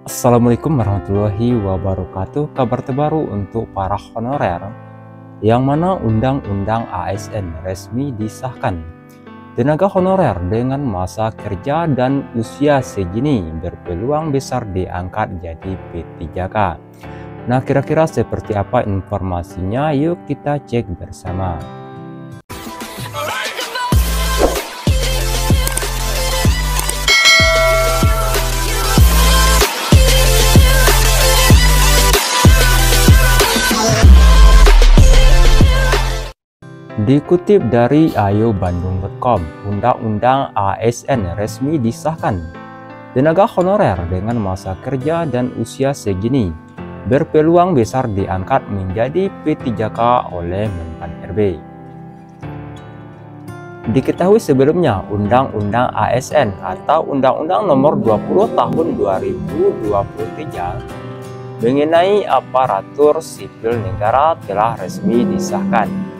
Assalamualaikum warahmatullahi wabarakatuh. Kabar terbaru untuk para honorer, yang mana Undang-Undang ASN resmi disahkan. Tenaga honorer dengan masa kerja dan usia segini berpeluang besar diangkat jadi P3K. Nah, kira-kira seperti apa informasinya? Yuk kita cek bersama. Dikutip dari ayobandung.com, Undang-Undang ASN resmi disahkan. Tenaga honorer dengan masa kerja dan usia segini berpeluang besar diangkat menjadi P3K oleh Menpan RB. Diketahui sebelumnya, Undang-Undang ASN atau Undang-Undang Nomor 20 Tahun 2023 mengenai aparatur sipil negara telah resmi disahkan.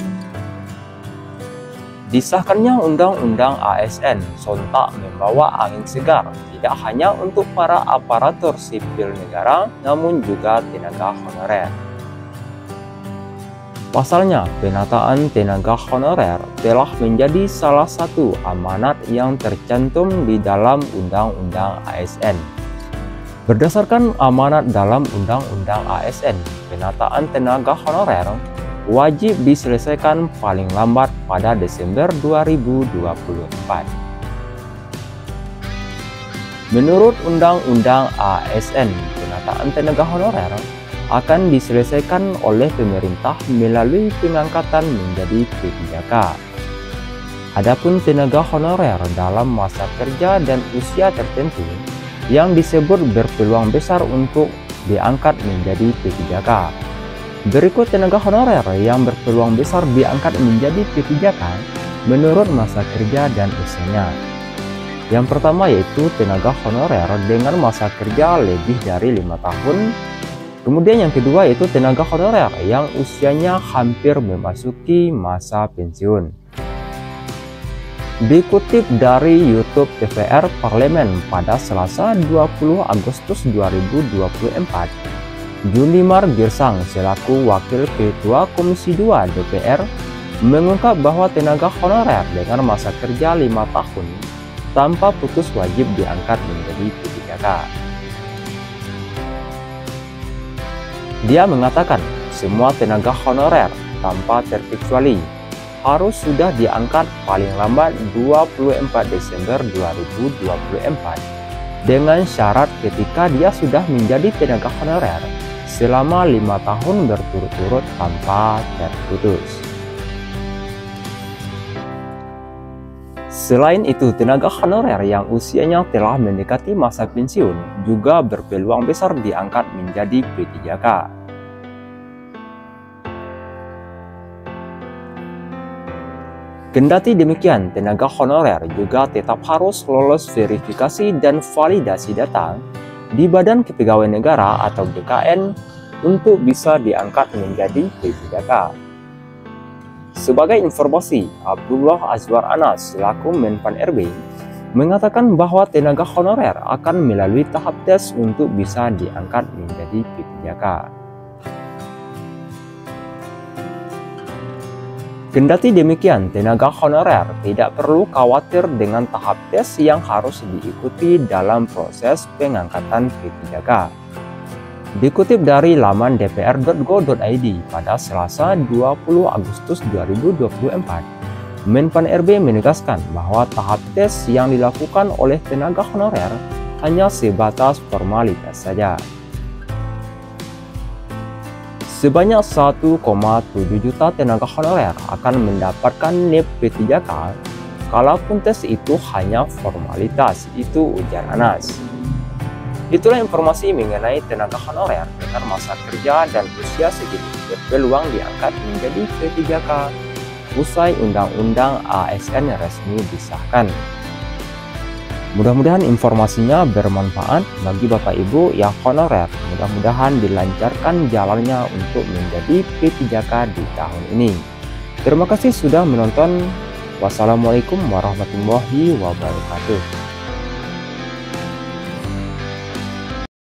Disahkannya Undang-Undang ASN sontak membawa angin segar, tidak hanya untuk para aparatur sipil negara, namun juga tenaga honorer. Pasalnya, penataan tenaga honorer telah menjadi salah satu amanat yang tercantum di dalam Undang-Undang ASN. Berdasarkan amanat dalam Undang-Undang ASN, penataan tenaga honorer wajib diselesaikan paling lambat pada Desember 2024. Menurut Undang-Undang ASN, penataan tenaga honorer akan diselesaikan oleh pemerintah melalui pengangkatan menjadi P3K. Adapun tenaga honorer dalam masa kerja dan usia tertentu yang disebut berpeluang besar untuk diangkat menjadi P3K. Berikut tenaga honorer yang berpeluang besar diangkat menjadi P3K menurut masa kerja dan usianya. Yang pertama yaitu tenaga honorer dengan masa kerja lebih dari 5 tahun. Kemudian yang kedua yaitu tenaga honorer yang usianya hampir memasuki masa pensiun. Dikutip dari YouTube TVR Parlemen pada Selasa 20 Agustus 2024, Junimar Girsang selaku Wakil Ketua Komisi 2 DPR mengungkap bahwa tenaga honorer dengan masa kerja 5 tahun tanpa putus wajib diangkat menjadi P3K. Dia mengatakan semua tenaga honorer tanpa terkecuali harus sudah diangkat paling lambat 24 Desember 2024 dengan syarat ketika dia sudah menjadi tenaga honorer selama 5 tahun berturut-turut tanpa terputus. Selain itu, tenaga honorer yang usianya telah mendekati masa pensiun juga berpeluang besar diangkat menjadi P3K. Kendati demikian, tenaga honorer juga tetap harus lolos verifikasi dan validasi data di Badan Kepegawaian Negara atau BKN untuk bisa diangkat menjadi P3K. Sebagai informasi, Abdullah Azwar Anas selaku Menpan RB mengatakan bahwa tenaga honorer akan melalui tahap tes untuk bisa diangkat menjadi P3K. Kendati demikian, tenaga honorer tidak perlu khawatir dengan tahap tes yang harus diikuti dalam proses pengangkatan P3K. Dikutip dari laman dpr.go.id pada Selasa 20 Agustus 2024, Menpan RB menegaskan bahwa tahap tes yang dilakukan oleh tenaga honorer hanya sebatas formalitas saja. Sebanyak 1,7 juta tenaga honorer akan mendapatkan NIP P3K, kalaupun tes itu hanya formalitas, itu ujar Anas. Itulah informasi mengenai tenaga honorer dengan masa kerja dan usia segini berpeluang diangkat menjadi P3K usai Undang-Undang ASN resmi disahkan. Mudah-mudahan informasinya bermanfaat bagi Bapak Ibu yang honorer. Mudah-mudahan dilancarkan jalannya untuk menjadi P3K di tahun ini. Terima kasih sudah menonton. Wassalamualaikum warahmatullahi wabarakatuh.